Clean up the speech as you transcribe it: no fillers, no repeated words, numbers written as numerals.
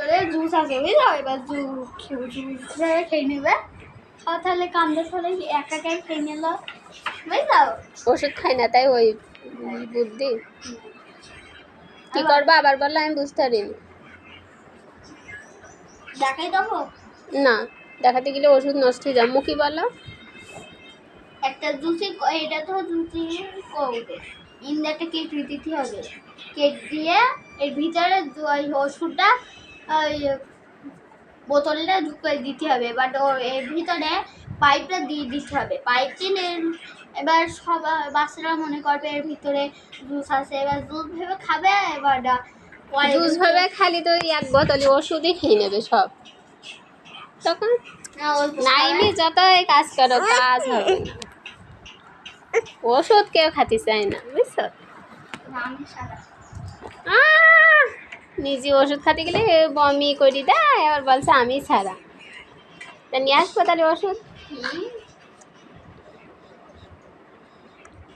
ভিতরে জুস আছে বুঝলো, এবার জুস খেয়ে নেবে। তাহলে কান্দে ফলে একা একাই খেয়ে নিল বুঝলো। ওষুধ খাই না তাই ওই বুদ্ধি। কি করবো আবার বললো, আমি বুঝতে পারিনি। দেখাই দেবো না, দেখাতে গেলে ওষুধ নষ্ট হয়ে যাবে। মুখি বলো একটা জুসি, এটা তো জুসি কৌটে ইন্দাটা কেক দিতে হবে। কেক দিয়ে এর ভিতরে ওই ওষুধটা ওই বোতলটা ঢুকিয়ে দিতে হবে। বাট এর ভিতরে পাইপটা দিয়ে দিতে হবে। পাইপ দিয়ে এবার সব বাচ্চারা মনে করবে এর ভিতরে জুস আছে, এবার জুস ভেবে খাবে। এবার জুস ভাবে খালি তো এক বোতলে ওষুধই খেয়ে নেবে সব। তখন নাইনি যতই কাজ করো কাজ হবে না। ওষুধ কেউ খাতে চায় না বুঝছো। নিজে ওষুধ খাতে গেলে বমি করি দেয়, আবার বলছে আমি ছাড়া। তা নিয়ে আসবো তাহলে ওষুধ।